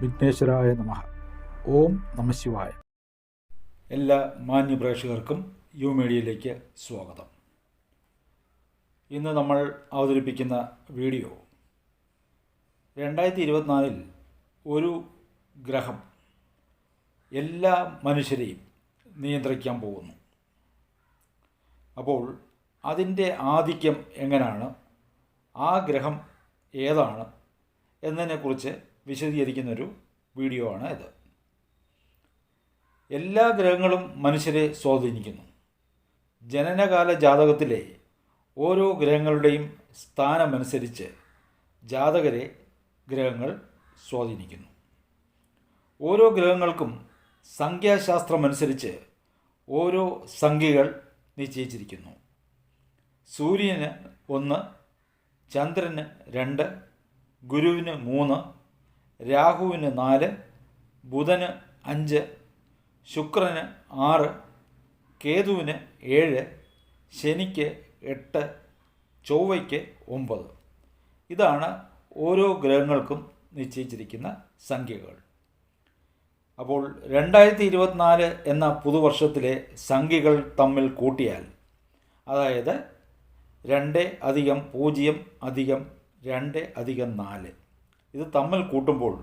വിഘ്നേശ്വരായ നമഃ. ഓം നമഃശിവായ. എല്ലാ മാന്യ പ്രേക്ഷകർക്കും യു മീഡിയയിലേക്ക് സ്വാഗതം. ഇന്ന് നമ്മൾ അവതരിപ്പിക്കുന്ന വീഡിയോ 2024 ഒരു ഗ്രഹം എല്ലാ മനുഷ്യരെയും നിയന്ത്രിക്കാൻ പോകുന്നു. അപ്പോൾ അതിൻ്റെ ആധിക്യം എങ്ങനെയാണ്, ആ ഗ്രഹം ഏതാണ് എന്നതിനെക്കുറിച്ച് വിശദീകരിക്കുന്നൊരു വീഡിയോ ആണ് ഇത്. എല്ലാ ഗ്രഹങ്ങളും മനുഷ്യരെ സ്വാധീനിക്കുന്നു. ജനനകാല ജാതകത്തിലെ ഓരോ ഗ്രഹങ്ങളുടെയും സ്ഥാനമനുസരിച്ച് ജാതകരെ ഗ്രഹങ്ങൾ സ്വാധീനിക്കുന്നു. ഓരോ ഗ്രഹങ്ങൾക്കും സംഖ്യാശാസ്ത്രമനുസരിച്ച് ഓരോ സംഖ്യകൾ നിശ്ചയിച്ചിരിക്കുന്നു. സൂര്യന് 1, ചന്ദ്രന് 2, ഗുരുവിന് 3, രാഹുവിന് 4, ബുധന് 5, ശുക്രന് 6, കേതുവിന് 7, ശനിക്ക് 8, ചൊവ്വയ്ക്ക് 9. ഇതാണ് ഓരോ ഗ്രഹങ്ങൾക്കും നിശ്ചയിച്ചിരിക്കുന്ന സംഖ്യകൾ. അപ്പോൾ 2024 എന്ന പുതുവർഷത്തിലെ സംഖ്യകൾ തമ്മിൽ കൂട്ടിയാൽ, അതായത് 2 + 0 + 2 + 4, ഇത് തമ്മിൽ കൂട്ടുമ്പോൾ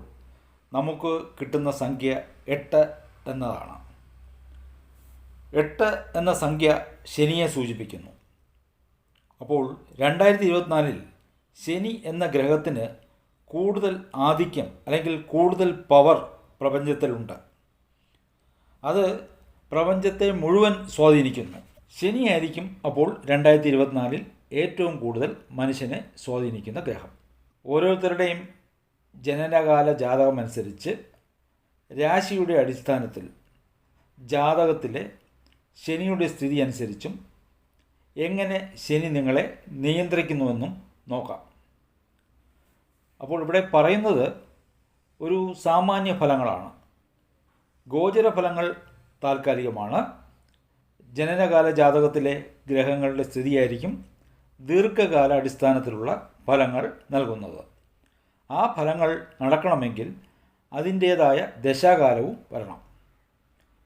നമുക്ക് കിട്ടുന്ന സംഖ്യ 8 എന്നതാണ്. 8 എന്ന സംഖ്യ ശനിയെ സൂചിപ്പിക്കുന്നു. അപ്പോൾ 2024 ശനി എന്ന ഗ്രഹത്തിന് കൂടുതൽ ആധിക്യം അല്ലെങ്കിൽ കൂടുതൽ പവർ പ്രപഞ്ചത്തിലുണ്ട്. അത് പ്രപഞ്ചത്തെ മുഴുവൻ സ്വാധീനിക്കുന്നു. ശനിയായിരിക്കും അപ്പോൾ 2024 ഏറ്റവും കൂടുതൽ മനുഷ്യനെ സ്വാധീനിക്കുന്ന ഗ്രഹം. ഓരോരുത്തരുടെയും ജനനകാല ജാതകമനുസരിച്ച് രാശിയുടെ അടിസ്ഥാനത്തിൽ ജാതകത്തിലെ ശനിയുടെ സ്ഥിതി അനുസരിച്ചും എങ്ങനെ ശനി നിങ്ങളെ നിയന്ത്രിക്കുന്നുവെന്നും നോക്കാം. അപ്പോൾ ഇവിടെ പറയുന്നത് ഒരു സാമാന്യ ഫലങ്ങളാണ്. ഗോചരഫലങ്ങൾ താൽക്കാലികമാണ്. ജനനകാല ജാതകത്തിലെ ഗ്രഹങ്ങളുടെ സ്ഥിതിയായിരിക്കും ദീർഘകാല അടിസ്ഥാനത്തിലുള്ള ഫലങ്ങൾ നൽകുന്നത്. ആ ഫലങ്ങൾ നടക്കണമെങ്കിൽ അതിൻ്റേതായ ദശാകാലവും വരണം.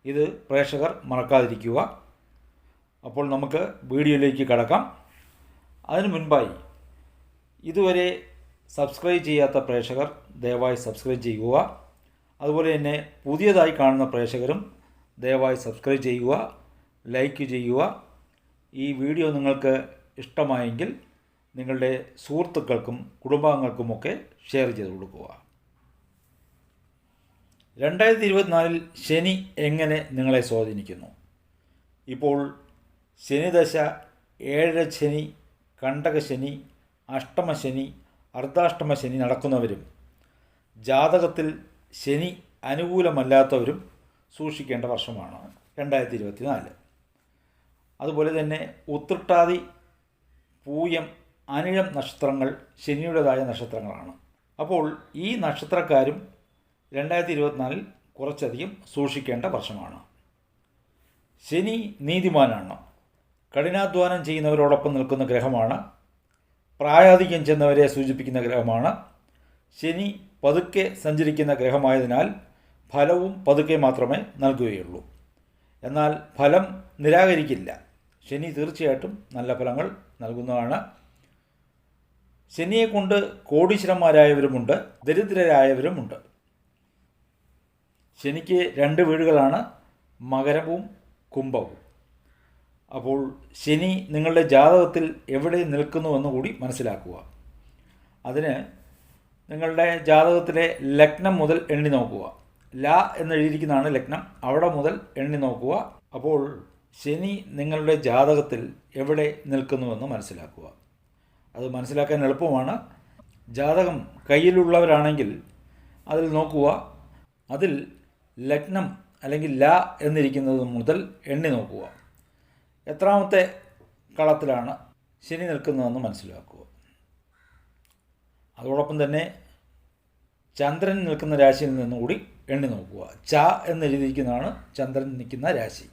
ഇത് പ്രേക്ഷകർ മറക്കാതിരിക്കുക. അപ്പോൾ നമുക്ക് വീഡിയോയിലേക്ക് കടക്കാം. അതിനു മുൻപായി ഇതുവരെ സബ്സ്ക്രൈബ് ചെയ്യാത്ത പ്രേക്ഷകർ ദയവായി സബ്സ്ക്രൈബ് ചെയ്യുക. അതുപോലെ തന്നെ പുതിയതായി കാണുന്ന പ്രേക്ഷകരും ദയവായി സബ്സ്ക്രൈബ് ചെയ്യുക, ലൈക്ക് ചെയ്യുക. ഈ വീഡിയോ നിങ്ങൾക്ക് ഇഷ്ടമായെങ്കിൽ നിങ്ങളുടെ സുഹൃത്തുക്കൾക്കും കുടുംബാംഗങ്ങൾക്കുമൊക്കെ ഷെയർ ചെയ്ത് കൊടുക്കുക. 2024 ശനി എങ്ങനെ നിങ്ങളെ സ്വാധീനിക്കുന്നു? ഇപ്പോൾ ശനിദശ, 7 ശനി, കണ്ടകശനി, അഷ്ടമശനി, അർദ്ധാഷ്ടമശനി നടക്കുന്നവരും ജാതകത്തിൽ ശനി അനുകൂലമല്ലാത്തവരും സൂക്ഷിക്കേണ്ട വർഷമാണ് 2024. അതുപോലെ തന്നെ ഉത്രട്ടാതി, പൂയം, അനിഴം നക്ഷത്രങ്ങൾ ശനിയുടേതായ നക്ഷത്രങ്ങളാണ്. അപ്പോൾ ഈ നക്ഷത്രക്കാരും 2024 കുറച്ചധികം സൂക്ഷിക്കേണ്ട വർഷമാണ്. ശനി നീതിമാനാണ്. കഠിനാധ്വാനം ചെയ്യുന്നവരോടൊപ്പം നിൽക്കുന്ന ഗ്രഹമാണ്. പ്രായാധിക്യം ചെന്നവരെ സൂചിപ്പിക്കുന്ന ഗ്രഹമാണ്. ശനി പതുക്കെ സഞ്ചരിക്കുന്ന ഗ്രഹമായതിനാൽ ഫലവും പതുക്കെ മാത്രമേ നൽകുകയുള്ളൂ. എന്നാൽ ഫലം നിരാകരിക്കില്ല. ശനി തീർച്ചയായിട്ടും നല്ല ഫലങ്ങൾ നൽകുന്നതാണ്. ശനിയെക്കൊണ്ട് കോടീശ്വരന്മാരായവരുമുണ്ട്, ദരിദ്രരായവരുമുണ്ട്. ശനിക്ക് 2 വീടുകളാണ്, മകരവും കുംഭവും. അപ്പോൾ ശനി നിങ്ങളുടെ ജാതകത്തിൽ എവിടെ നിൽക്കുന്നുവെന്ന് കൂടി മനസ്സിലാക്കുക. അതിന് നിങ്ങളുടെ ജാതകത്തിലെ ലഗ്നം മുതൽ എണ്ണി നോക്കുക. ല എന്നെഴുതിയിരിക്കുന്നതാണ് ലഗ്നം, അവിടെ മുതൽ എണ്ണി നോക്കുക. അപ്പോൾ ശനി നിങ്ങളുടെ ജാതകത്തിൽ എവിടെ നിൽക്കുന്നുവെന്ന് മനസ്സിലാക്കുക. അത് മനസ്സിലാക്കാൻ എളുപ്പമാണ്. ജാതകം കയ്യിലുള്ളവരാണെങ്കിൽ അതിൽ നോക്കുക. അതിൽ ലഗ്നം അല്ലെങ്കിൽ ല എന്നിരിക്കുന്നത് മുതൽ എണ്ണി നോക്കുക. എത്രാമത്തെ കളത്തിലാണ് ശനി നിൽക്കുന്നതെന്ന് മനസ്സിലാക്കുക. അതോടൊപ്പം തന്നെ ചന്ദ്രൻ നിൽക്കുന്ന രാശിയിൽ നിന്നും കൂടി എണ്ണി നോക്കുക. ച എന്നെഴുതിയിരിക്കുന്നതാണ് ചന്ദ്രൻ നിൽക്കുന്ന രാശി.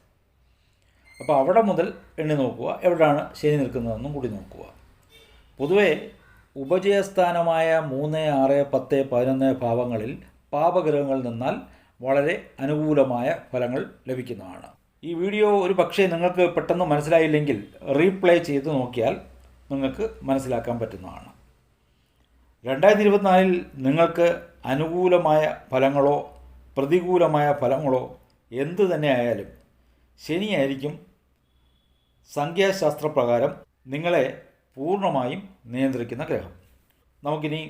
അപ്പോൾ അവിടെ മുതൽ എണ്ണി നോക്കുക, എവിടെയാണ് ശനി നിൽക്കുന്നതെന്നും കൂടി നോക്കുക. പൊതുവേ ഉപജയസ്ഥാനമായ 3, 6, 10, 11 ഭാവങ്ങളിൽ പാപഗ്രഹങ്ങളിൽ നിന്നാൽ വളരെ അനുകൂലമായ ഫലങ്ങൾ ലഭിക്കുന്നതാണ്. ഈ വീഡിയോ ഒരു പക്ഷേ നിങ്ങൾക്ക് പെട്ടെന്ന് മനസ്സിലായില്ലെങ്കിൽ റീപ്ലേ ചെയ്ത് നോക്കിയാൽ നിങ്ങൾക്ക് മനസ്സിലാക്കാൻ പറ്റുന്നതാണ്. 2024 നിങ്ങൾക്ക് അനുകൂലമായ ഫലങ്ങളോ പ്രതികൂലമായ ഫലങ്ങളോ എന്തു തന്നെ ആയാലും ശനിയായിരിക്കും സംഖ്യാശാസ്ത്രപ്രകാരം നിങ്ങളെ പൂർണ്ണമായും നിയന്ത്രിക്കുന്ന ഗ്രഹം. നമുക്കിനി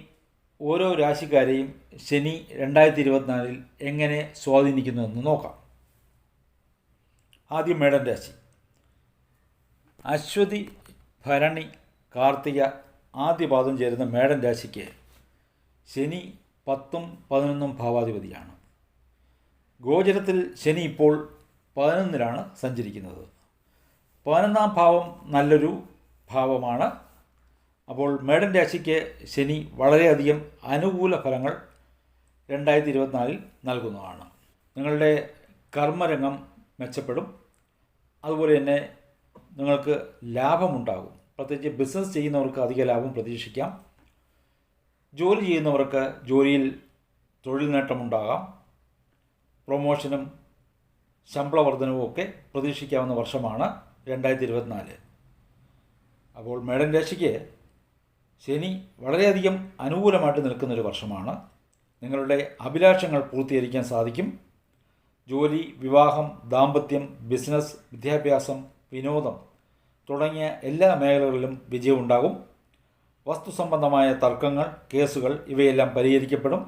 ഓരോ രാശിക്കാരെയും ശനി 2024 എങ്ങനെ സ്വാധീനിക്കുന്നുവെന്ന് നോക്കാം. ആദ്യം മേടൻ രാശി. അശ്വതി, ഭരണി, കാർത്തിക ആദ്യപാദം ചേരുന്ന മേടൻ രാശിക്ക് ശനി 10ഉം 11ഉം ഭാവാധിപതിയാണ്. ഗോചരത്തിൽ ശനി ഇപ്പോൾ 11ലാണ് സഞ്ചരിക്കുന്നത്. 11ാം ഭാവം നല്ലൊരു ഭാവമാണ്. അപ്പോൾ മേടൻ രാശിക്ക് ശനി വളരെയധികം അനുകൂല ഫലങ്ങൾ 2024 നൽകുന്നതാണ്. നിങ്ങളുടെ കർമ്മരംഗം മെച്ചപ്പെടും. അതുപോലെ തന്നെ നിങ്ങൾക്ക് ലാഭമുണ്ടാകും. പ്രത്യേകിച്ച് ബിസിനസ് ചെയ്യുന്നവർക്ക് അധിക ലാഭം പ്രതീക്ഷിക്കാം. ജോലി ചെയ്യുന്നവർക്ക് ജോലിയിൽ തൊഴിൽ നേട്ടമുണ്ടാകാം. പ്രൊമോഷനും ശമ്പള വർധനവും ഒക്കെ പ്രതീക്ഷിക്കാവുന്ന വർഷമാണ് 2024. അപ്പോൾ മേടൻ രാശിക്ക് ശനി വളരെയധികം അനുകൂലമായിട്ട് നിൽക്കുന്നൊരു വർഷമാണ്. നിങ്ങളുടെ അഭിലാഷങ്ങൾ പൂർത്തീകരിക്കാൻ സാധിക്കും. ജോലി, വിവാഹം, ദാമ്പത്യം, ബിസിനസ്, വിദ്യാഭ്യാസം, വിനോദം തുടങ്ങിയ എല്ലാ മേഖലകളിലും വിജയമുണ്ടാകും. വസ്തുസംബന്ധമായ തർക്കങ്ങൾ, കേസുകൾ ഇവയെല്ലാം പരിഹരിക്കപ്പെടും.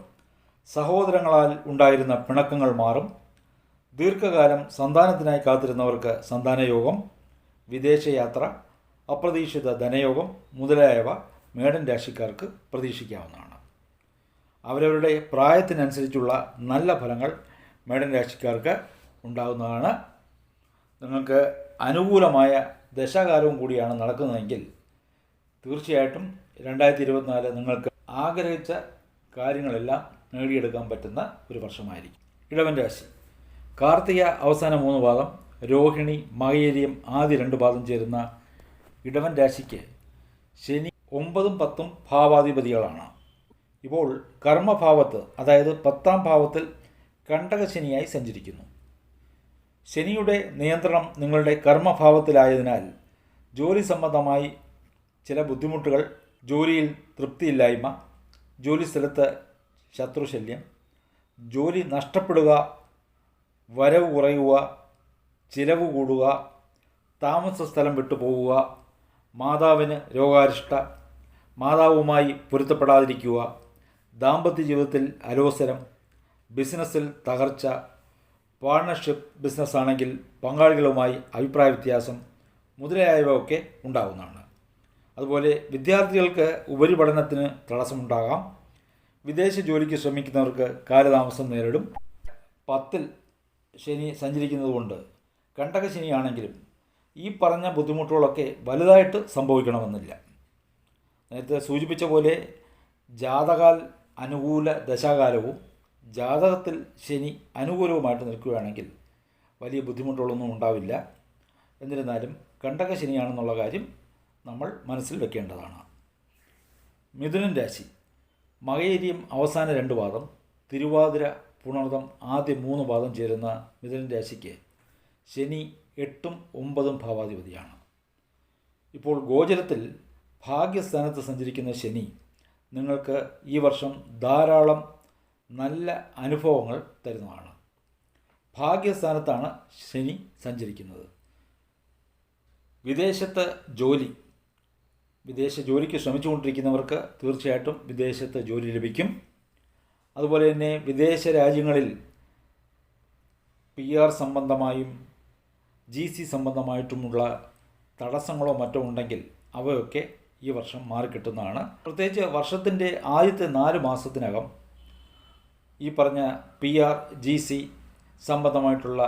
സഹോദരങ്ങളാൽ ഉണ്ടായിരുന്ന പിണക്കങ്ങൾ മാറും. ദീർഘകാലം സന്താനത്തിനായി കാത്തിരുന്നവർക്ക് സന്താനയോഗം, വിദേശയാത്ര, അപ്രതീക്ഷിത ധനയോഗം മുതലായവ മേടൻ രാശിക്കാർക്ക് പ്രതീക്ഷിക്കാവുന്നതാണ്. അവരവരുടെ പ്രായത്തിനനുസരിച്ചുള്ള നല്ല ഫലങ്ങൾ മേടൻ രാശിക്കാർക്ക് ഉണ്ടാകുന്നതാണ്. നിങ്ങൾക്ക് അനുകൂലമായ ദശാകാലവും കൂടിയാണ് നടക്കുന്നതെങ്കിൽ തീർച്ചയായിട്ടും 2024 നിങ്ങൾക്ക് ആഗ്രഹിച്ച കാര്യങ്ങളെല്ലാം നേടിയെടുക്കാൻ പറ്റുന്ന ഒരു വർഷമായിരിക്കും. ഇടവൻ രാശി. കാർത്തിക അവസാന 3 പാദം, രോഹിണി, മകയിരം ആദ്യ 2 പാദം ചേരുന്ന ഇടവൻ രാശിക്ക് ശനി 9ഉം 10ഉം ഭാവാധിപതികളാണ്. ഇപ്പോൾ കർമ്മഭാവത്ത്, അതായത് 10ാം ഭാവത്തിൽ കണ്ടകശനിയായി സഞ്ചരിക്കുന്നു. ശനിയുടെ നിയന്ത്രണം നിങ്ങളുടെ കർമ്മഭാവത്തിലായതിനാൽ ജോലി സംബന്ധമായി ചില ബുദ്ധിമുട്ടുകൾ, ജോലിയിൽ തൃപ്തിയില്ലായ്മ, ജോലിസ്ഥലത്ത് ശത്രുശല്യം, ജോലി നഷ്ടപ്പെടുക, വരവ് കുറയുക, ചിലവ് കൂടുക, താമസ സ്ഥലം വിട്ടു പോവുക, മാതാവിന് രോഗാരിഷ്ട, മാതാവുമായി പൊരുത്തപ്പെടാതിരിക്കുക, ദാമ്പത്യ ജീവിതത്തിൽ അലോസരം, ബിസിനസ്സിൽ തകർച്ച, പാർട്ണർഷിപ്പ് ബിസിനസ് ആണെങ്കിൽ പങ്കാളികളുമായി അഭിപ്രായ വ്യത്യാസം മുതലായവ ഒക്കെ ഉണ്ടാകുന്നതാണ്. അതുപോലെ വിദ്യാർത്ഥികൾക്ക് ഉപരിപഠനത്തിന് തടസ്സമുണ്ടാകാം. വിദേശ ജോലിക്ക് ശ്രമിക്കുന്നവർക്ക് കാലതാമസം നേരിടും. 10ൽ ശനി സഞ്ചരിക്കുന്നതുകൊണ്ട് കണ്ടകശനിയാണെങ്കിലും ഈ പറഞ്ഞ ബുദ്ധിമുട്ടുകളൊക്കെ വലുതായിട്ട് സംഭവിക്കണമെന്നില്ല. നേരത്തെ സൂചിപ്പിച്ച പോലെ ജാതകാൽ അനുകൂല ദശാകാലവും ജാതകത്തിൽ ശനി അനുകൂലവുമായിട്ട് നിൽക്കുകയാണെങ്കിൽ വലിയ ബുദ്ധിമുട്ടുകളൊന്നും ഉണ്ടാവില്ല. എന്നിരുന്നാലും കണ്ടകശനിയാണെന്നുള്ള കാര്യം നമ്മൾ മനസ്സിൽ വെക്കേണ്ടതാണ്. മിഥുനൻ രാശി. മകയിരം അവസാന 2 പാദം, തിരുവാതിര, പുണർദം ആദ്യ 3 പാദം ചേരുന്ന മിഥുനൻ രാശിക്ക് ശനി 8ഉം 9ഉം ഭാവാധിപതിയാണ്. ഇപ്പോൾ ഗോചരത്തിൽ ഭാഗ്യസ്ഥാനത്ത് സഞ്ചരിക്കുന്ന ശനി നിങ്ങൾക്ക് ഈ വർഷം ധാരാളം നല്ല അനുഭവങ്ങൾ തരുന്നതാണ്. ഭാഗ്യസ്ഥാനത്താണ് ശനി സഞ്ചരിക്കുന്നത്. വിദേശത്ത് വിദേശ ജോലിക്ക് ശ്രമിച്ചുകൊണ്ടിരിക്കുന്നവർക്ക് തീർച്ചയായിട്ടും വിദേശത്ത് ജോലി ലഭിക്കും. അതുപോലെ തന്നെ വിദേശ രാജ്യങ്ങളിൽ PR സംബന്ധമായും GC സംബന്ധമായിട്ടുമുള്ള തടസ്സങ്ങളോ മറ്റോ ഉണ്ടെങ്കിൽ അവയൊക്കെ ഈ വർഷം മാറിക്കിട്ടുന്നതാണ്. പ്രത്യേകിച്ച് വർഷത്തിൻ്റെ ആദ്യത്തെ 4 മാസത്തിനകം ഈ പറഞ്ഞ PR, GC സംബന്ധമായിട്ടുള്ള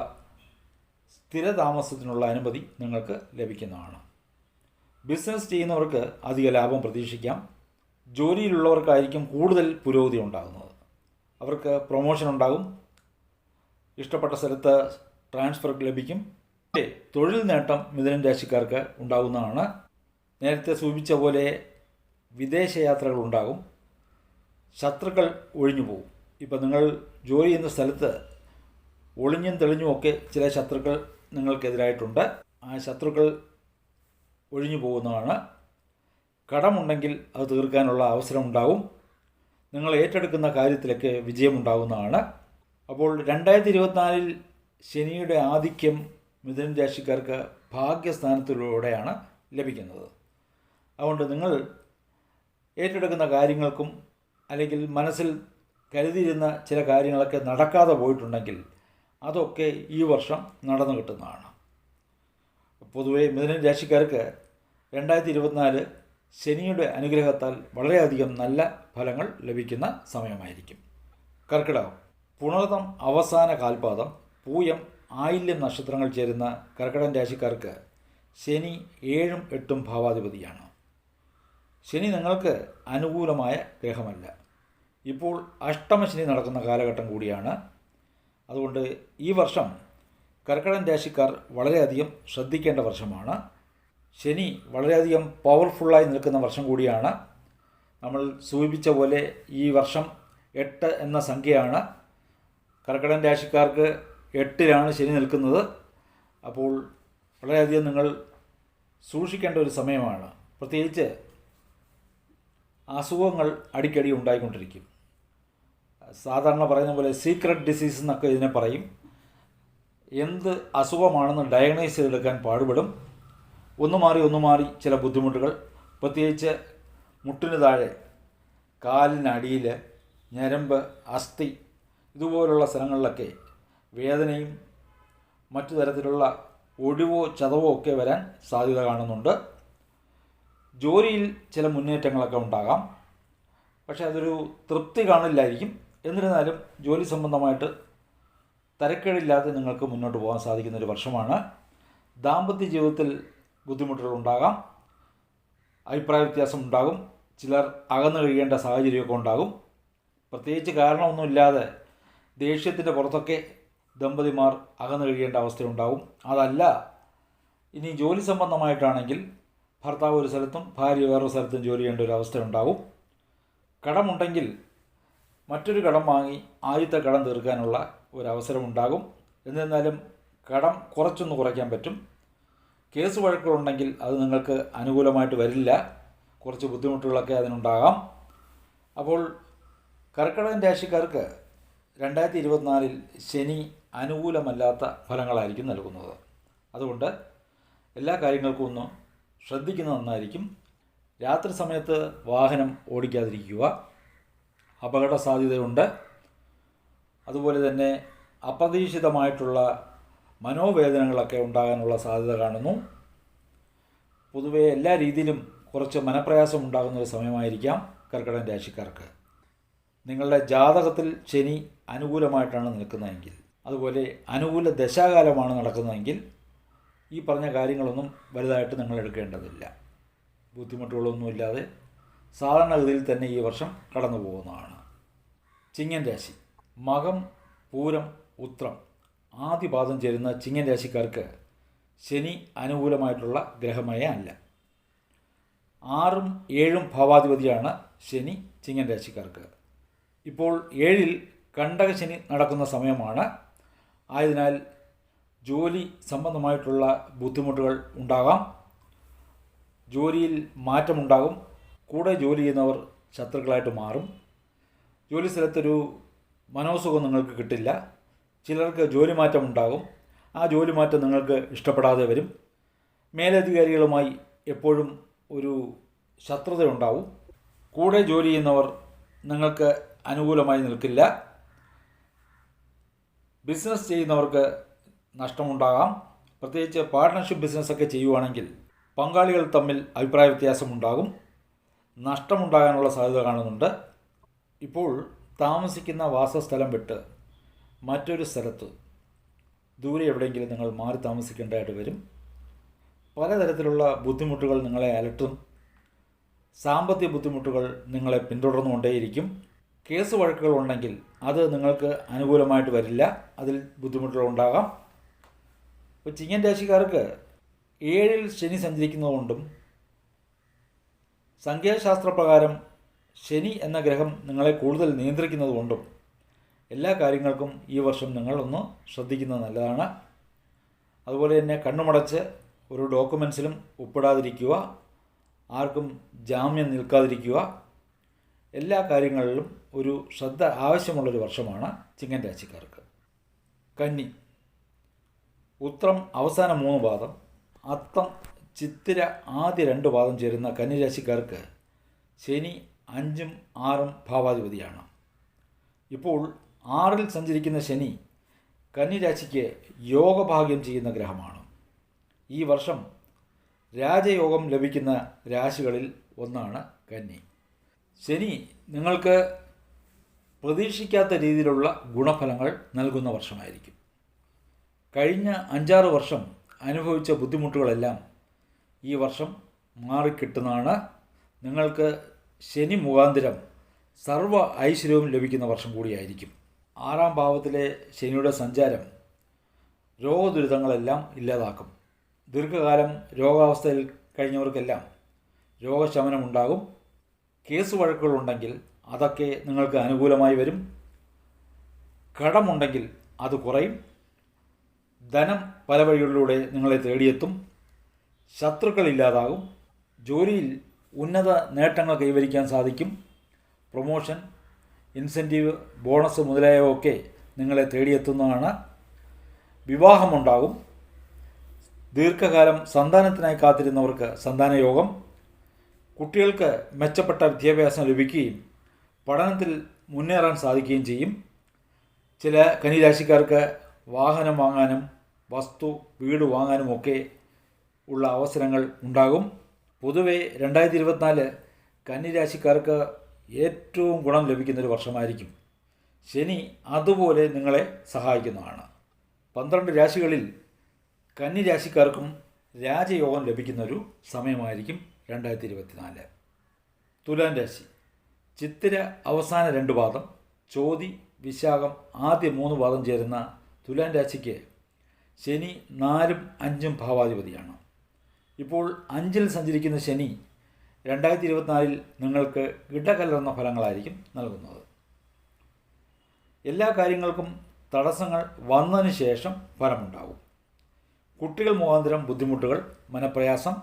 സ്ഥിരതാമസത്തിനുള്ള അനുമതി നിങ്ങൾക്ക് ലഭിക്കുന്നതാണ്. ബിസിനസ് ചെയ്യുന്നവർക്ക് അധിക ലാഭം പ്രതീക്ഷിക്കാം. ജോലിയിലുള്ളവർക്കായിരിക്കും കൂടുതൽ പുരോഗതി ഉണ്ടാകുന്നത്. അവർക്ക് പ്രൊമോഷൻ ഉണ്ടാകും. ഇഷ്ടപ്പെട്ട സ്ഥലത്ത് ട്രാൻസ്ഫർ ലഭിക്കും. തൊഴിൽ നേട്ടം മിഥുനൻ രാശിക്കാർക്ക് ഉണ്ടാകുന്നതാണ്. നേരത്തെ സൂചിപ്പിച്ച പോലെ വിദേശയാത്രകൾ ഉണ്ടാകും. ശത്രുക്കൾ ഒഴിഞ്ഞു പോകും. ഇപ്പം നിങ്ങൾ ജോലി ചെയ്യുന്ന സ്ഥലത്ത് ഒളിഞ്ഞും തെളിഞ്ഞുമൊക്കെ ചില ശത്രുക്കൾ നിങ്ങൾക്കെതിരായിട്ടുണ്ട്. ആ ശത്രുക്കൾ ഒഴിഞ്ഞു പോകുന്നതാണ്. കടമുണ്ടെങ്കിൽ അത് തീർക്കാനുള്ള അവസരമുണ്ടാകും. നിങ്ങൾ ഏറ്റെടുക്കുന്ന കാര്യത്തിലൊക്കെ വിജയമുണ്ടാകുന്നതാണ്. അപ്പോൾ 2024 ശനിയുടെ ആധിക്യം മിഥുന രാശിക്കാർക്ക് ഭാഗ്യസ്ഥാനത്തിലൂടെയാണ് ലഭിക്കുന്നത്. അതുകൊണ്ട് നിങ്ങൾ ഏറ്റെടുക്കുന്ന കാര്യങ്ങൾക്കും അല്ലെങ്കിൽ മനസ്സിൽ കരുതിയിരുന്ന ചില കാര്യങ്ങളൊക്കെ നടക്കാതെ പോയിട്ടുണ്ടെങ്കിൽ അതൊക്കെ ഈ വർഷം നടന്നു കിട്ടുന്നതാണ്. പൊതുവെ മിഥുന രാശിക്കാർക്ക് 2024 ശനിയുടെ അനുഗ്രഹത്താൽ വളരെയധികം നല്ല ഫലങ്ങൾ ലഭിക്കുന്ന സമയമായിരിക്കും. കർക്കിടകം, പുണർതം അവസാന കാൽപാദം, പൂയം, ആയില്യം നക്ഷത്രങ്ങൾ ചേരുന്ന കർക്കിടകം രാശിക്കാർക്ക് ശനി 7ഉം 8ഉം ഭാവാധിപതിയാണ്. ശനി നിങ്ങൾക്ക് അനുകൂലമായ ഗ്രഹമല്ല. ഇപ്പോൾ അഷ്ടമശനി നടക്കുന്ന കാലഘട്ടം കൂടിയാണ്. അതുകൊണ്ട് ഈ വർഷം കർക്കിടകം രാശിക്കാർ വളരെയധികം ശ്രദ്ധിക്കേണ്ട വർഷമാണ്. ശനി വളരെയധികം പവർഫുള്ളായി നിൽക്കുന്ന വർഷം കൂടിയാണ്. നമ്മൾ സൂചിപ്പിച്ച പോലെ ഈ വർഷം 8 എന്ന സംഖ്യയാണ്. കർക്കിടകം രാശിക്കാർക്ക് 8ലാണ് ശനി നിൽക്കുന്നത്. അപ്പോൾ വളരെയധികം നിങ്ങൾ സൂക്ഷിക്കേണ്ട ഒരു സമയമാണ്. പ്രത്യേകിച്ച് അസുഖങ്ങൾ അടിക്കടി ഉണ്ടായിക്കൊണ്ടിരിക്കും. സാധാരണ പറയുന്ന പോലെ സീക്രട്ട് ഡിസീസ് എന്നൊക്കെ ഇതിനെ പറയും. എന്ത് അസുഖമാണെന്ന് ഡയഗ്നൈസ് ചെയ്തെടുക്കാൻ പാടുപെടും. ഒന്നു മാറി ചില ബുദ്ധിമുട്ടുകൾ, പ്രത്യേകിച്ച് മുട്ടിന് താഴെ, കാലിനടിയിൽ, ഞരമ്പ്, അസ്ഥി ഇതുപോലുള്ള സ്ഥലങ്ങളിലൊക്കെ വേദനയും മറ്റു തരത്തിലുള്ള ഒടിവോ ചതവോ ഒക്കെ വരാൻ സാധ്യത കാണുന്നുണ്ട്. ജോലിയിൽ ചില മുന്നേറ്റങ്ങളൊക്കെ ഉണ്ടാകാം. പക്ഷേ അതൊരു തൃപ്തി കാണില്ലായിരിക്കും. എന്നിരുന്നാലും ജോലി സംബന്ധമായിട്ട് തരക്കേടില്ലാതെ നിങ്ങൾക്ക് മുന്നോട്ട് പോകാൻ സാധിക്കുന്നൊരു വർഷമാണ്. ദാമ്പത്യ ജീവിതത്തിൽ ബുദ്ധിമുട്ടുകൾ ഉണ്ടാകാം. അഭിപ്രായ വ്യത്യാസം ഉണ്ടാകും. ചിലർ അകന്നു കഴിയേണ്ട സാഹചര്യമൊക്കെ ഉണ്ടാകും. പ്രത്യേകിച്ച് കാരണമൊന്നുമില്ലാതെ ദേഷ്യത്തിൻ്റെ പുറത്തൊക്കെ ദമ്പതിമാർ അകന്നു കഴിയേണ്ട അവസ്ഥയുണ്ടാകും. അതല്ല, ഇനി ജോലി സംബന്ധമായിട്ടാണെങ്കിൽ ഭർത്താവ് ഒരു സ്ഥലത്തും ഭാര്യ വേറൊരു സ്ഥലത്തും ജോലി ചെയ്യേണ്ട ഒരു അവസ്ഥയുണ്ടാകും. കടമുണ്ടെങ്കിൽ മറ്റൊരു കടം വാങ്ങി ആദ്യത്തെ കടം തീർക്കാനുള്ള ഒരവസരമുണ്ടാകും. എന്നിരുന്നാലും കടം കുറച്ചൊന്ന് കുറയ്ക്കാൻ പറ്റും. കേസ് വഴക്കുകളുണ്ടെങ്കിൽ അത് നിങ്ങൾക്ക് അനുകൂലമായിട്ട് വരില്ല. കുറച്ച് ബുദ്ധിമുട്ടുകളൊക്കെ അതിനുണ്ടാകാം. അപ്പോൾ കർക്കിടകം രാശിക്കാർക്ക് 2024 ശനി അനുകൂലമല്ലാത്ത ഫലങ്ങളായിരിക്കും നൽകുന്നത്. അതുകൊണ്ട് എല്ലാ കാര്യങ്ങൾക്കും ഒന്ന് ശ്രദ്ധിക്കുന്നത് നന്നായിരിക്കും. രാത്രി സമയത്ത് വാഹനം ഓടിക്കാതിരിക്കുക. അപകട സാധ്യതയുണ്ട്. അതുപോലെ തന്നെ അപ്രതീക്ഷിതമായിട്ടുള്ള മനോവേദനകളൊക്കെ ഉണ്ടാകാനുള്ള സാധ്യത കാണുന്നു. പൊതുവെ എല്ലാ രീതിയിലും കുറച്ച് മനപ്രയാസം ഉണ്ടാകുന്ന ഒരു സമയമായിരിക്കാം കർക്കിടകം രാശിക്കാർക്ക്. നിങ്ങളുടെ ജാതകത്തിൽ ശനി അനുകൂലമായിട്ടാണ് നിൽക്കുന്നതെങ്കിൽ, അതുപോലെ അനുകൂല ദശാകാലമാണ് നടക്കുന്നതെങ്കിൽ ഈ പറഞ്ഞ കാര്യങ്ങളൊന്നും വലുതായിട്ട് നിങ്ങൾ എടുക്കേണ്ടതില്ല. ബുദ്ധിമുട്ടുകളൊന്നുമില്ലാതെ സാധാരണഗതിയിൽ തന്നെ ഈ വർഷം കടന്നു പോകുന്നതാണ്. ചിങ്ങൻ രാശി, മകം, പൂരം, ഉത്രം ആദ്യപാദം ചേരുന്ന ചിങ്ങൻ രാശിക്കാർക്ക് ശനി അനുകൂലമായിട്ടുള്ള ഗ്രഹമേ അല്ല. 6ഉം 7ഉം ഭാവാധിപതിയാണ് ശനി ചിങ്ങൻ രാശിക്കാർക്ക്. ഇപ്പോൾ 7ൽ കണ്ടകശനി നടക്കുന്ന സമയമാണ്. ആയതിനാൽ ജോലി സംബന്ധമായിട്ടുള്ള ബുദ്ധിമുട്ടുകൾ ഉണ്ടാകാം. ജോലിയിൽ മാറ്റമുണ്ടാകും. കൂടെ ജോലി ചെയ്യുന്നവർ ശത്രുക്കളായിട്ട് മാറും. ജോലി സ്ഥലത്തൊരു മനോസുഖം നിങ്ങൾക്ക് കിട്ടില്ല. ചിലർക്ക് ജോലി മാറ്റമുണ്ടാകും. ആ ജോലി മാറ്റം നിങ്ങൾക്ക് ഇഷ്ടപ്പെടാതെ വരും. മേലധികാരികളുമായി എപ്പോഴും ഒരു ശത്രുതയുണ്ടാവും. കൂടെ ജോലി ചെയ്യുന്നവർ നിങ്ങൾക്ക് അനുകൂലമായി നിൽക്കില്ല. ബിസിനസ് ചെയ്യുന്നവർക്ക് നഷ്ടമുണ്ടാകാം. പ്രത്യേകിച്ച് പാർട്ട്ണർഷിപ്പ് ബിസിനസ്സൊക്കെ ചെയ്യുവാണെങ്കിൽ പങ്കാളികൾ തമ്മിൽ അഭിപ്രായ വ്യത്യാസമുണ്ടാകും. നഷ്ടമുണ്ടാകാനുള്ള സാധ്യത കാണുന്നുണ്ട്. ഇപ്പോൾ താമസിക്കുന്ന വാസസ്ഥലം വിട്ട് മറ്റൊരു സ്ഥലത്ത് ദൂരെ എവിടെയെങ്കിലും നിങ്ങൾ മാറി താമസിക്കേണ്ടതായിട്ട് വരും. പലതരത്തിലുള്ള ബുദ്ധിമുട്ടുകൾ നിങ്ങളെ അലട്ടും. സാമ്പത്തിക ബുദ്ധിമുട്ടുകൾ നിങ്ങളെ പിന്തുടർന്നുകൊണ്ടേയിരിക്കും. കേസ് വഴക്കുകൾ ഉണ്ടെങ്കിൽ അത് നിങ്ങൾക്ക് അനുകൂലമായിട്ട് വരില്ല. അതിൽ ബുദ്ധിമുട്ടുകൾ ഉണ്ടാകാം. ഇപ്പോൾ ചിങ്ങൻ രാശിക്കാർക്ക് 7ൽ ശനി സഞ്ചരിക്കുന്നതുകൊണ്ടും സംഖ്യാശാസ്ത്രപ്രകാരം ശനി എന്ന ഗ്രഹം നിങ്ങളെ കൂടുതൽ നിയന്ത്രിക്കുന്നതുകൊണ്ടും എല്ലാ കാര്യങ്ങൾക്കും ഈ വർഷം നിങ്ങളൊന്ന് ശ്രദ്ധിക്കുന്നത് നല്ലതാണ്. അതുപോലെ തന്നെ കണ്ണുമടച്ച് ഒരു ഡോക്യുമെൻസിലും ഒപ്പിടാതിരിക്കുക, ആർക്കും ജാമ്യം നിൽക്കാതിരിക്കുക. എല്ലാ കാര്യങ്ങളിലും ഒരു ശ്രദ്ധ ആവശ്യമുള്ളൊരു വർഷമാണ് ചിങ്ങൻ രാശിക്കാർക്ക്. കന്നി, ഉത്രം അവസാന 3 പാദം, അത്തം ചിത്തിര ആദ്യ 2 പാദം ചേരുന്ന കന്നിരാശിക്കാർക്ക് ശനി 5ഉം 6ഉം ഭാവാധിപതിയാണ്. ഇപ്പോൾ 6ൽ സഞ്ചരിക്കുന്ന ശനി കന്നിരാശിക്ക് യോഗഭാഗ്യം ചെയ്യുന്ന ഗ്രഹമാണ്. ഈ വർഷം രാജയോഗം ലഭിക്കുന്ന രാശികളിൽ ഒന്നാണ് കന്നി. ശനി നിങ്ങൾക്ക് പ്രതീക്ഷിക്കാത്ത രീതിയിലുള്ള ഗുണഫലങ്ങൾ നൽകുന്ന വർഷമായിരിക്കും. കഴിഞ്ഞ 5-6 വർഷം അനുഭവിച്ച ബുദ്ധിമുട്ടുകളെല്ലാം ഈ വർഷം മാറിക്കിട്ടുന്നതാണ്. നിങ്ങൾക്ക് ശനി മുഖാന്തരം സർവ്വ ഐശ്വര്യവും ലഭിക്കുന്ന വർഷം കൂടിയായിരിക്കും. 6ാം ഭാവത്തിലെ ശനിയുടെ സഞ്ചാരം രോഗദുരിതങ്ങളെല്ലാം ഇല്ലാതാക്കും. ദീർഘകാലം രോഗാവസ്ഥയിൽ കഴിഞ്ഞവർക്കെല്ലാം രോഗശമനമുണ്ടാകും. കേസ് വഴക്കുകളുണ്ടെങ്കിൽ അതൊക്കെ നിങ്ങൾക്ക് അനുകൂലമായി വരും. കടമുണ്ടെങ്കിൽ അത് കുറയും. ധനം പല വഴികളിലൂടെ നിങ്ങളെ തേടിയെത്തും. ശത്രുക്കളില്ലാതാകും. ജോലിയിൽ ഉന്നത നേട്ടങ്ങൾ കൈവരിക്കാൻ സാധിക്കും. പ്രൊമോഷൻ, ഇൻസെൻറ്റീവ്, ബോണസ് മുതലായവയൊക്കെ നിങ്ങളെ തേടിയെത്തുന്നതാണ്. വിവാഹമുണ്ടാകും. ദീർഘകാലം സന്താനത്തിനായി കാത്തിരുന്നവർക്ക് സന്താനയോഗം. കുട്ടികൾക്ക് മെച്ചപ്പെട്ട വിദ്യാഭ്യാസം ലഭിക്കുകയും പഠനത്തിൽ മുന്നേറാൻ സാധിക്കുകയും ചെയ്യും. ചില കന്നിരാശിക്കാർക്ക് വാഹനം വാങ്ങാനും വസ്തു, വീട് വാങ്ങാനുമൊക്കെ ഉള്ള അവസരങ്ങൾ ഉണ്ടാകും. പൊതുവെ 2024 കന്നിരാശിക്കാർക്ക് ഏറ്റവും ഗുണം ലഭിക്കുന്നൊരു വർഷമായിരിക്കും. ശനി അതുപോലെ നിങ്ങളെ സഹായിക്കുന്നതാണ്. 12 രാശികളിൽ കന്നിരാശിക്കാർക്കും രാജയോഗം ലഭിക്കുന്നൊരു സമയമായിരിക്കും 2024. തുലാം രാശി, ചിത്തിര അവസാന 2 പാദം, ചോതി വിശാഖം ആദ്യ 3 പാദം ചേരുന്ന തുലാം രാശിക്ക് ശനി 4ഉം 5ഉം ഭാവാധിപതിയാണ്. ഇപ്പോൾ 5ൽ സഞ്ചരിക്കുന്ന ശനി 2024 നിങ്ങൾക്ക് ഇടകലർന്ന ഫലങ്ങളായിരിക്കും നൽകുന്നത്. എല്ലാ കാര്യങ്ങൾക്കും തടസ്സങ്ങൾ വന്നതിന് ശേഷം ഫലമുണ്ടാകും. കുട്ടികൾ മുഖാന്തരം ബുദ്ധിമുട്ടുകൾ, മനപ്രയാസം,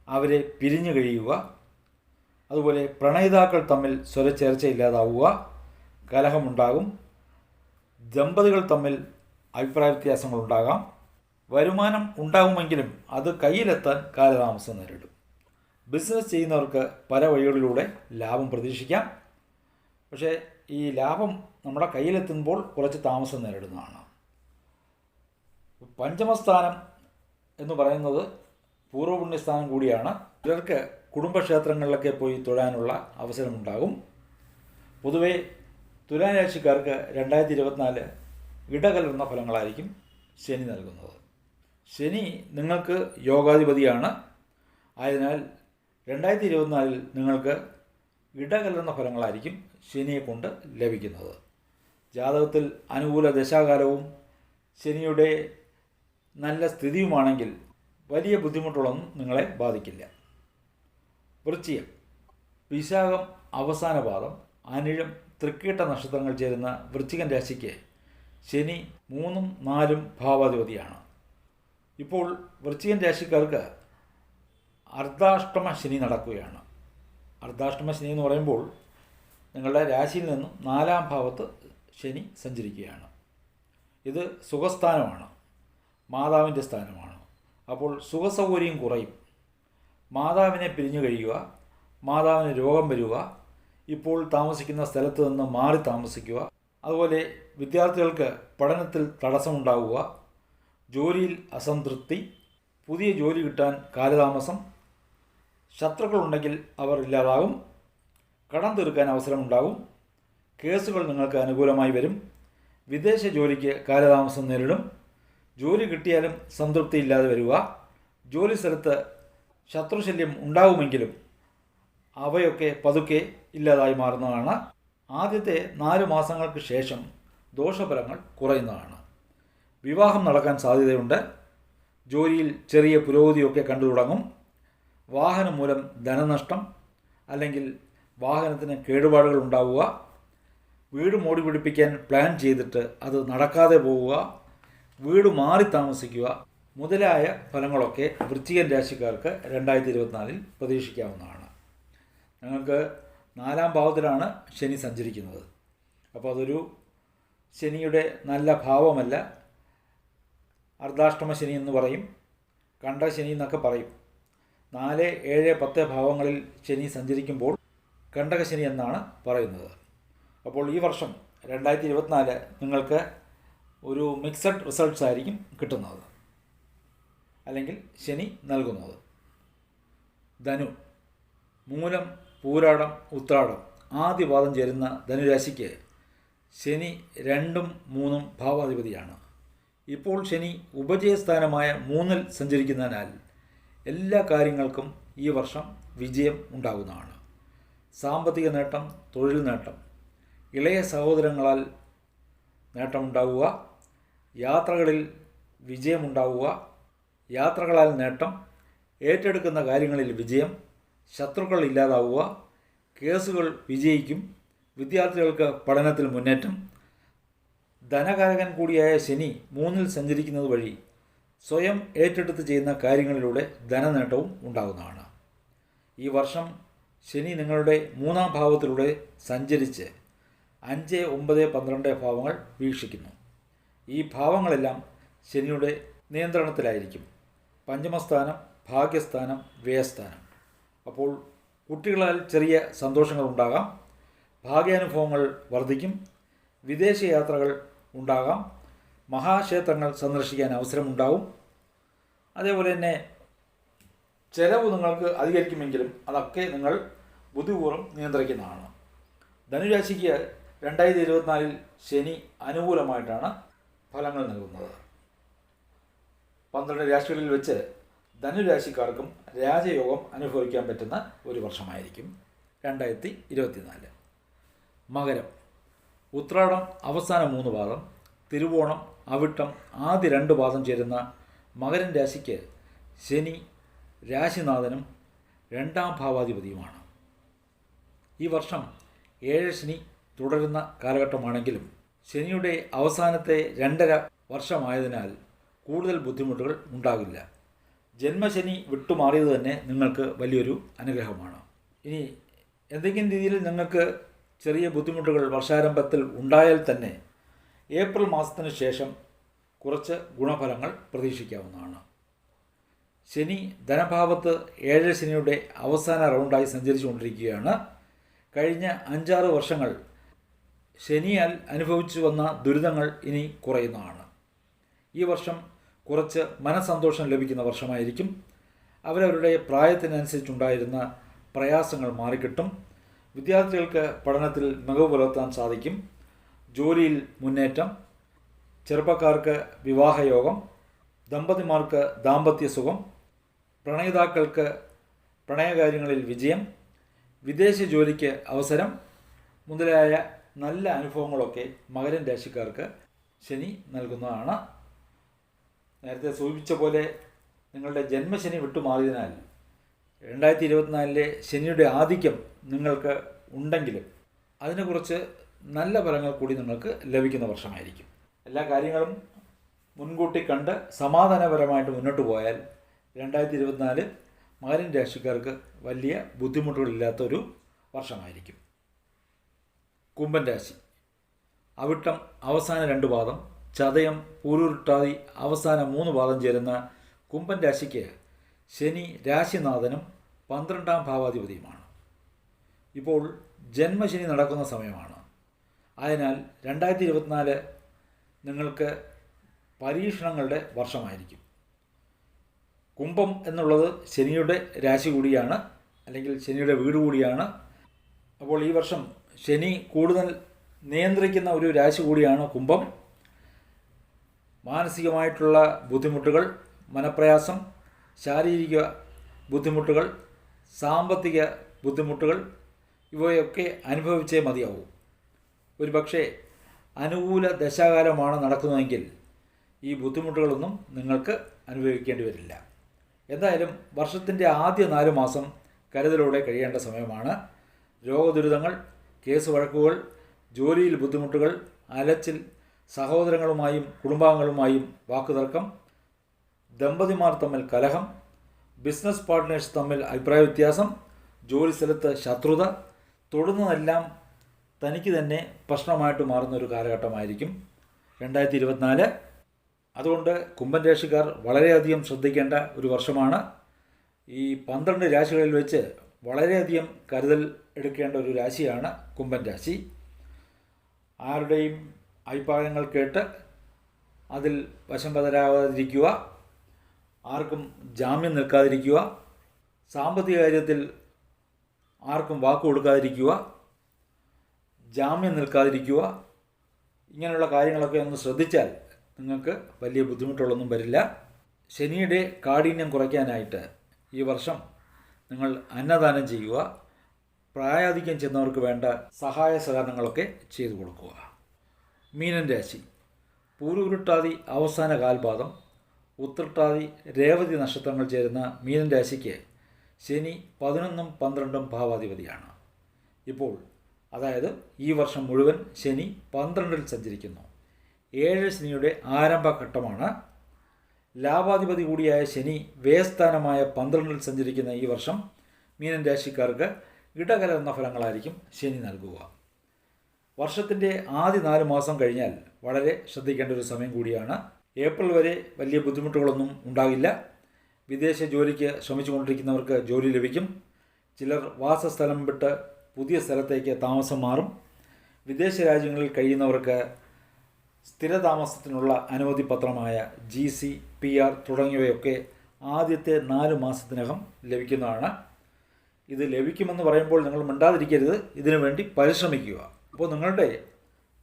അവരെ പിരിഞ്ഞു കഴിയുക, അതുപോലെ പ്രണയിതാക്കൾ തമ്മിൽ സ്വരച്ചേർച്ചയില്ലാതാവുക, കലഹമുണ്ടാകും. ദമ്പതികൾ തമ്മിൽ അഭിപ്രായ വ്യത്യാസങ്ങളുണ്ടാകാം. വരുമാനം ഉണ്ടാകുമെങ്കിലും അത് കയ്യിലെത്താൻ കാലതാമസം നേരിടും. ബിസിനസ് ചെയ്യുന്നവർക്ക് പല വഴികളിലൂടെ ലാഭം പ്രതീക്ഷിക്കാം. പക്ഷേ ഈ ലാഭം നമ്മുടെ കയ്യിലെത്തുമ്പോൾ കുറച്ച് താമസം നേരിടുന്നതാണ്. പഞ്ചമസ്ഥാനം എന്ന് പറയുന്നത് പൂർവ്വപുണ്യസ്ഥാനം കൂടിയാണ്. ചിലർക്ക് കുടുംബക്ഷേത്രങ്ങളിലൊക്കെ പോയി തൊഴാനുള്ള അവസരമുണ്ടാകും. പൊതുവേ തുലാം രാശിക്കാർക്ക് 2024 ഇടകലർന്ന ഫലങ്ങളായിരിക്കും ശനി നൽകുന്നത്. ശനി നിങ്ങൾക്ക് യോഗാധിപതിയാണ്. ആയതിനാൽ 2024 നിങ്ങൾക്ക് ഇടകലർന്ന ഫലങ്ങളായിരിക്കും ശനിയെ കൊണ്ട് ലഭിക്കുന്നത്. ജാതകത്തിൽ അനുകൂല ദശാകാലവും ശനിയുടെ നല്ല സ്ഥിതിയുമാണെങ്കിൽ വലിയ ബുദ്ധിമുട്ടുകളൊന്നും നിങ്ങളെ ബാധിക്കില്ല. വൃശ്ചികം, വിശാഖം അവസാന പാദം, അനിഴം, തൃക്കേട്ട നക്ഷത്രങ്ങൾ ചേരുന്ന വൃശ്ചികൻ രാശിക്ക് ശനി 3ഉം 4ഉം ഭാവാധിപതിയാണ്. ഇപ്പോൾ വൃശ്ചികൻ രാശിക്കാർക്ക് അർദ്ധാഷ്ടമ ശനി നടക്കുകയാണ്. അർദ്ധാഷ്ടമ ശനി എന്ന് പറയുമ്പോൾ നിങ്ങളുടെ രാശിയിൽ നിന്നും 4ാം ഭാവത്ത് ശനി സഞ്ചരിക്കുകയാണ്. ഇത് സുഖസ്ഥാനമാണ്, മാതാവിൻ്റെ സ്ഥാനമാണ്. അപ്പോൾ സുഖസൗകര്യം കുറയും. മാതാവിനെ പിരിഞ്ഞു കഴിയുക, മാതാവിന് രോഗം വരിക, ഇപ്പോൾ താമസിക്കുന്ന സ്ഥലത്ത് നിന്ന് മാറി താമസിക്കുക, അതുപോലെ വിദ്യാർത്ഥികൾക്ക് പഠനത്തിൽ തടസ്സമുണ്ടാവുക, ജോലിയിൽ അസംതൃപ്തി, പുതിയ ജോലി കിട്ടാൻ കാലതാമസം, ശത്രുക്കളുണ്ടെങ്കിൽ അവർ ഇല്ലാതാകും, കടം തീർക്കാൻ അവസരമുണ്ടാകും, കേസുകൾ നിങ്ങൾക്ക് അനുകൂലമായി വരും, വിദേശ ജോലിക്ക് കാലതാമസം നേരിടും, ജോലി കിട്ടിയാലും സംതൃപ്തി ഇല്ലാതെ വരിക, ജോലി സ്ഥലത്ത് ശത്രുശല്യം ഉണ്ടാകുമെങ്കിലും അവയൊക്കെ പതുക്കെ ഇല്ലാതായി മാറുന്നതാണ്. ആദ്യത്തെ 4 മാസങ്ങൾക്ക് ശേഷം ദോഷഫലങ്ങൾ കുറയുന്നതാണ്. വിവാഹം നടക്കാൻ സാധ്യതയുണ്ട്. ജോലിയിൽ ചെറിയ പുരോഗതിയൊക്കെ കണ്ടു തുടങ്ങും. വാഹനം മൂലം ധനനഷ്ടം അല്ലെങ്കിൽ വാഹനത്തിന് കേടുപാടുകൾ ഉണ്ടാവുക, വീട് മോടി പിടിപ്പിക്കാൻ പ്ലാൻ ചെയ്തിട്ട് അത് നടക്കാതെ പോവുക, വീട് മാറി താമസിക്കുക മുതലായ ഫലങ്ങളൊക്കെ വൃശ്ചികൻ രാശിക്കാർക്ക് 2024 പ്രതീക്ഷിക്കാവുന്നതാണ്. ഞങ്ങൾക്ക് 4-ാം ഭാവത്തിലാണ് ശനി സഞ്ചരിക്കുന്നത്. അപ്പോൾ അതൊരു ശനിയുടെ നല്ല ഭാവമല്ല. അർദ്ധാഷ്ടമ ശനി എന്ന് പറയും, കണ്ട ശനി എന്നൊക്കെ പറയും. 4, 7, 10 ഭാവങ്ങളിൽ ശനി സഞ്ചരിക്കുമ്പോൾ കണ്ടകശനി എന്നാണ് പറയുന്നത്. അപ്പോൾ ഈ വർഷം 2024 നിങ്ങൾക്ക് ഒരു മിക്സഡ് റിസൾട്ട്സ് ആയിരിക്കും കിട്ടുന്നത്, അല്ലെങ്കിൽ ശനി നൽകുന്നത്. ധനു, മൂലം, പൂരാടം, ഉത്രാടം ആദ്യപാദം ചേരുന്ന ധനുരാശിക്ക് ശനി 2ഉം 3ഉം ഭാവാധിപതിയാണ്. ഇപ്പോൾ ശനി ഉപജയസ്ഥാനമായ 3-ൽ സഞ്ചരിക്കുന്നതിനാൽ എല്ലാ കാര്യങ്ങൾക്കും ഈ വർഷം വിജയം ഉണ്ടാകുന്നതാണ്. സാമ്പത്തിക നേട്ടം, തൊഴിൽ നേട്ടം, ഇളയ സഹോദരങ്ങളാൽ നേട്ടമുണ്ടാവുക, യാത്രകളിൽ വിജയമുണ്ടാവുക, യാത്രകളാൽ നേട്ടം, ഏറ്റെടുക്കുന്ന കാര്യങ്ങളിൽ വിജയം, ശത്രുക്കൾ ഇല്ലാതാവുക, കേസുകൾ വിജയിക്കും, വിദ്യാർത്ഥികൾക്ക് പഠനത്തിൽ മുന്നേറ്റം. ധനകാരകൻ കൂടിയായ ശനി 3-ൽ സഞ്ചരിക്കുന്നത് വഴി സ്വയം ഏറ്റെടുത്ത് ചെയ്യുന്ന കാര്യങ്ങളിലൂടെ ധനനേട്ടവും ഉണ്ടാകുന്നതാണ്. ഈ വർഷം ശനി നിങ്ങളുടെ 3-ാം ഭാവത്തിലൂടെ സഞ്ചരിച്ച് 5, 9, 12 ഭാവങ്ങൾ വീക്ഷിക്കുന്നു. ഈ ഭാവങ്ങളെല്ലാം ശനിയുടെ നിയന്ത്രണത്തിലായിരിക്കും. പഞ്ചമസ്ഥാനം, ഭാഗ്യസ്ഥാനം, വ്യയസ്ഥാനം. അപ്പോൾ കുട്ടികളാൽ ചെറിയ സന്തോഷങ്ങൾ ഉണ്ടാകാം, ഭാഗ്യാനുഭവങ്ങൾ വർദ്ധിക്കും, വിദേശയാത്രകൾ ഉണ്ടാകാം, മഹാക്ഷേത്രങ്ങൾ സന്ദർശിക്കാൻ അവസരമുണ്ടാകും. അതേപോലെ തന്നെ ചെലവ് നിങ്ങൾക്ക് അധികരിക്കുമെങ്കിലും അതൊക്കെ നിങ്ങൾ ബുദ്ധിപൂർവ്വം നിയന്ത്രിക്കുന്നതാണ്. ധനുരാശിക്ക് 2024 ശനി അനുകൂലമായിട്ടാണ് ഫലങ്ങൾ നൽകുന്നത്. 12 രാശികളിൽ വെച്ച് ധനുരാശിക്കാർക്കും രാജയോഗം അനുഭവിക്കാൻ പറ്റുന്ന ഒരു വർഷമായിരിക്കും 2024. മകരം, ഉത്രാടം അവസാന 3 പാദം, തിരുവോണം, അവിട്ടം ആദ്യ 2 പാദം ചേരുന്ന മകരൻ രാശിക്ക് ശനി രാശിനാഥനും 2-ാം ഭാവാധിപതിയുമാണ്. ഈ വർഷം 7 ശനി തുടരുന്ന കാലഘട്ടമാണെങ്കിലും ശനിയുടെ അവസാനത്തെ 2.5 വർഷമായതിനാൽ കൂടുതൽ ബുദ്ധിമുട്ടുകൾ ഉണ്ടാകില്ല. ജന്മശനി വിട്ടുമാറിയത് തന്നെ നിങ്ങൾക്ക് വലിയൊരു അനുഗ്രഹമാണ്. ഇനി എന്തെങ്കിലും രീതിയിൽ നിങ്ങൾക്ക് ചെറിയ ബുദ്ധിമുട്ടുകൾ വർഷാരംഭത്തിൽ ഉണ്ടായാൽ തന്നെ ഏപ്രിൽ മാസത്തിന് ശേഷം കുറച്ച് ഗുണഫലങ്ങൾ പ്രതീക്ഷിക്കാവുന്നതാണ്. ശനി ധനഭാവത്ത് 7 ശനിയുടെ അവസാന റൗണ്ടായി സഞ്ചരിച്ചുകൊണ്ടിരിക്കുകയാണ്. കഴിഞ്ഞ 5-6 വർഷങ്ങൾ ശനിയാൽ അനുഭവിച്ചു വന്ന ദുരിതങ്ങൾ ഇനി കുറയുന്നതാണ്. ഈ വർഷം കുറച്ച് മനസ്സന്തോഷം ലഭിക്കുന്ന വർഷമായിരിക്കും. അവരവരുടെ പ്രായത്തിനനുസരിച്ചുണ്ടായിരുന്ന പ്രയാസങ്ങൾ മാറിക്കിട്ടും. വിദ്യാർത്ഥികൾക്ക് പഠനത്തിൽ മികവ് പുലർത്താൻ സാധിക്കും. ജോലിയിൽ മുന്നേറ്റം, ചെറുപ്പക്കാർക്ക് വിവാഹയോഗം, ദമ്പതിമാർക്ക് ദാമ്പത്യ സുഖം, പ്രണയിതാക്കൾക്ക് പ്രണയകാര്യങ്ങളിൽ വിജയം, വിദേശ ജോലിക്ക് അവസരം മുതലായ നല്ല അനുഭവങ്ങളൊക്കെ മകരൻ രാശിക്കാർക്ക് ശനി നൽകുന്നതാണ്. നേരത്തെ സൂചിപ്പിച്ച പോലെ നിങ്ങളുടെ ജന്മശനി വിട്ടുമാറിയതിനാൽ 2024 ശനിയുടെ ആധിക്യം നിങ്ങൾക്ക് ഉണ്ടെങ്കിലും അതിനെക്കുറിച്ച് നല്ല ഫലങ്ങൾ കൂടി നിങ്ങൾക്ക് ലഭിക്കുന്ന വർഷമായിരിക്കും. എല്ലാ കാര്യങ്ങളും മുൻകൂട്ടി കണ്ട് സമാധാനപരമായിട്ട് മുന്നോട്ട് പോയാൽ 2024 മകരൻ രാശിക്കാർക്ക് വലിയ ബുദ്ധിമുട്ടുകളില്ലാത്തൊരു വർഷമായിരിക്കും. കുംഭൻ രാശി, അവിട്ടം അവസാന 2 പാദം, ചതയം, പൂരുരുട്ടാതി അവസാന 3 പാദം ചേരുന്ന കുംഭൻ രാശിക്ക് ശനി രാശിനാഥനും 12-ാം ഭാവാധിപതിയുമാണ്. ഇപ്പോൾ ജന്മശനി നടക്കുന്ന സമയമാണ്. അതിനാൽ 2024 നിങ്ങൾക്ക് പരീക്ഷണങ്ങളുടെ വർഷമായിരിക്കും. കുംഭം എന്നുള്ളത് ശനിയുടെ രാശി കൂടിയാണ്, അല്ലെങ്കിൽ ശനിയുടെ വീട് കൂടിയാണ്. അപ്പോൾ ഈ വർഷം ശനി കൂടുതൽ നിയന്ത്രിക്കുന്ന ഒരു രാശി കൂടിയാണ് കുംഭം. മാനസികമായിട്ടുള്ള ബുദ്ധിമുട്ടുകൾ, മനപ്രയാസം, ശാരീരിക ബുദ്ധിമുട്ടുകൾ, സാമ്പത്തിക ബുദ്ധിമുട്ടുകൾ ഇവയൊക്കെ അനുഭവിച്ചേ മതിയാവൂ. ഒരു പക്ഷേ അനുകൂല ദശാകാലമാണ് നടക്കുന്നതെങ്കിൽ ഈ ബുദ്ധിമുട്ടുകളൊന്നും നിങ്ങൾക്ക് അനുഭവിക്കേണ്ടി വരില്ല. എന്തായാലും വർഷത്തിൻ്റെ ആദ്യ 4 മാസം കരുതലോടെ കഴിയേണ്ട സമയമാണ്. രോഗദുരിതങ്ങൾ, കേസ് വഴക്കുകൾ, ജോലിയിൽ ബുദ്ധിമുട്ടുകൾ, അലച്ചിൽ, സഹോദരങ്ങളുമായും കുടുംബാംഗങ്ങളുമായും വാക്കുതർക്കം, ദമ്പതിമാർ തമ്മിൽ കലഹം, ബിസിനസ് പാർട്ട്നേഴ്സ് തമ്മിൽ അഭിപ്രായ വ്യത്യാസം, ജോലി സ്ഥലത്ത് ശത്രുത, തൊടുന്നതെല്ലാം തനിക്ക് തന്നെ പ്രശ്നമായിട്ട് മാറുന്ന ഒരു കാലഘട്ടമായിരിക്കും 2024. അതുകൊണ്ട് കുംഭൻ രാശിക്കാർ വളരെയധികം ശ്രദ്ധിക്കേണ്ട ഒരു വർഷമാണ്. ഈ 12 രാശികളിൽ വെച്ച് വളരെയധികം കരുതൽ എടുക്കേണ്ട ഒരു രാശിയാണ് കുംഭൻ രാശി. ആരുടെയും അഭിപ്രായങ്ങൾ കേട്ട് അതിൽ വശംവദരാകാതിരിക്കുക, ആർക്കും ജാമ്യം നിൽക്കാതിരിക്കുക, സാമ്പത്തിക കാര്യത്തിൽ ആർക്കും വാക്ക് കൊടുക്കാതിരിക്കുക, ജാമ്യം നിൽക്കാതിരിക്കുക. ഇങ്ങനെയുള്ള കാര്യങ്ങളൊക്കെ ഒന്ന് ശ്രദ്ധിച്ചാൽ നിങ്ങൾക്ക് വലിയ ബുദ്ധിമുട്ടുകളൊന്നും വരില്ല. ശനിയുടെ കാഠിന്യം കുറയ്ക്കാനായിട്ട് ഈ വർഷം നിങ്ങൾ അന്നദാനം ചെയ്യുക, പ്രായാധിക്യം ചെന്നവർക്ക് വേണ്ട സഹായ സഹകരണങ്ങളൊക്കെ ചെയ്തു കൊടുക്കുക. മീനൻ രാശി. പൂരുരുട്ടാതി അവസാന കാൽപാദം, ഉത്രട്ടാതി രേവതി നക്ഷത്രങ്ങൾ ചേരുന്ന മീനൻ രാശിക്ക് ശനി 11ഉം 12ഉം ഭാവാധിപതിയാണ്. ഇപ്പോൾ അതായത് ഈ വർഷം മുഴുവൻ ശനി 12ൽ സഞ്ചരിക്കുന്നു. 7 ശനിയുടെ ആരംഭഘട്ടമാണ്. ലാഭാധിപതി കൂടിയായ ശനി വ്യയസ്ഥാനമായ 12ൽ സഞ്ചരിക്കുന്ന ഈ വർഷം മീനൻ രാശിക്കാർക്ക് ഇടകലർന്ന ഫലങ്ങളായിരിക്കും ശനി നൽകുക. വർഷത്തിൻ്റെ ആദ്യ 4 മാസം കഴിഞ്ഞാൽ വളരെ ശ്രദ്ധിക്കേണ്ട ഒരു സമയം കൂടിയാണ്. ഏപ്രിൽ വരെ വലിയ ബുദ്ധിമുട്ടുകളൊന്നും ഉണ്ടാകില്ല. വിദേശ ജോലിക്ക് ശ്രമിച്ചുകൊണ്ടിരിക്കുന്നവർക്ക് ജോലി ലഭിക്കും. ചിലർ വാസസ്ഥലം വിട്ട് പുതിയ സ്ഥലത്തേക്ക് താമസം മാറും. വിദേശ രാജ്യങ്ങളിൽ കഴിയുന്നവർക്ക് സ്ഥിരതാമസത്തിനുള്ള അനുമതി പത്രമായ GC, PR തുടങ്ങിയവയൊക്കെ ആദ്യത്തെ 4 മാസത്തിനകം ലഭിക്കുന്നതാണ്. ഇത് ലഭിക്കുമെന്ന് പറയുമ്പോൾ നിങ്ങൾ മിണ്ടാതിരിക്കരുത്, ഇതിനു വേണ്ടി പരിശ്രമിക്കുക. അപ്പോൾ നിങ്ങളുടെ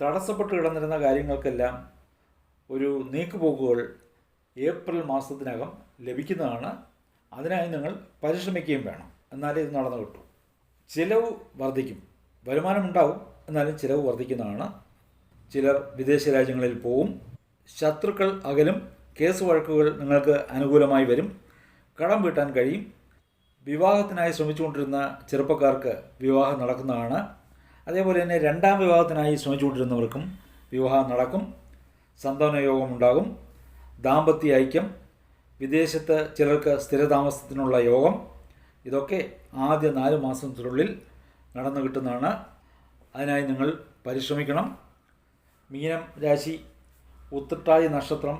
തടസ്സപ്പെട്ട് കിടന്നിരുന്ന കാര്യങ്ങൾക്കെല്ലാം ഒരു നീക്കുപോക്കുകൾ ഏപ്രിൽ മാസത്തിനകം ലഭിക്കുന്നതാണ്. അതിനായി നിങ്ങൾ പരിശ്രമിക്കുകയും വേണം, എന്നാലേ ഇത് നടന്നു കിട്ടൂ. ചിലവ് വർദ്ധിക്കും, വരുമാനമുണ്ടാവും, എന്നാലും ചിലവ് വർദ്ധിക്കുന്നതാണ്. ചിലർ വിദേശ രാജ്യങ്ങളിൽ പോവും. ശത്രുക്കൾ അകലും. കേസ് വഴക്കുകൾ നിങ്ങൾക്ക് അനുകൂലമായി വരും. കടം വീട്ടാൻ കഴിയും. വിവാഹത്തിനായി ശ്രമിച്ചുകൊണ്ടിരുന്ന ചെറുപ്പക്കാർക്ക് വിവാഹം നടക്കുന്നതാണ്. അതേപോലെ തന്നെ 2ാം വിവാഹത്തിനായി ശ്രമിച്ചുകൊണ്ടിരുന്നവർക്കും വിവാഹം നടക്കും. സന്താനയോഗമുണ്ടാകും. ദാമ്പത്യ ഐക്യം. വിദേശത്ത് ചിലർക്ക് സ്ഥിരതാമസത്തിനുള്ള യോഗം. ഇതൊക്കെ ആദ്യ 4 മാസത്തിനുള്ളിൽ നടന്നു കിട്ടുന്നതാണ്. അതിനായി നിങ്ങൾ പരിശ്രമിക്കണം. മീനം രാശി ഉത്രട്ടാതി നക്ഷത്രം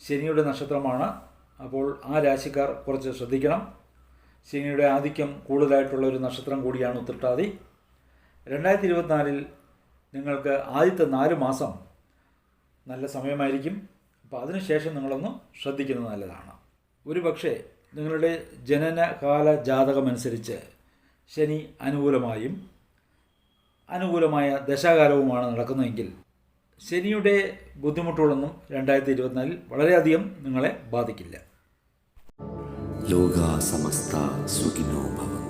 ശനിയുടെ നക്ഷത്രമാണ്. അപ്പോൾ ആ രാശിക്കാർ കുറച്ച് ശ്രദ്ധിക്കണം. ശനിയുടെ ആധിക്യം കൂടുതലായിട്ടുള്ള ഒരു നക്ഷത്രം കൂടിയാണ് ഉത്രട്ടാതി. 2024 നിങ്ങൾക്ക് ആദ്യത്തെ 4 മാസം നല്ല സമയമായിരിക്കും. അപ്പോൾ അതിനുശേഷം നിങ്ങളൊന്ന് ശ്രദ്ധിക്കുന്നത് നല്ലതാണ്. ഒരു പക്ഷേ നിങ്ങളുടെ ജനനകാല ജാതകമനുസരിച്ച് ശനി അനുകൂലമായും അനുകൂലമായ ദശാകാലവുമാണ് നടക്കുന്നതെങ്കിൽ ശനിയുടെ ബുദ്ധിമുട്ടുകളൊന്നും 2024 വളരെയധികം നിങ്ങളെ ബാധിക്കില്ല. ലോകാ സമസ്ത സുഖിനോ ഭവന്തു.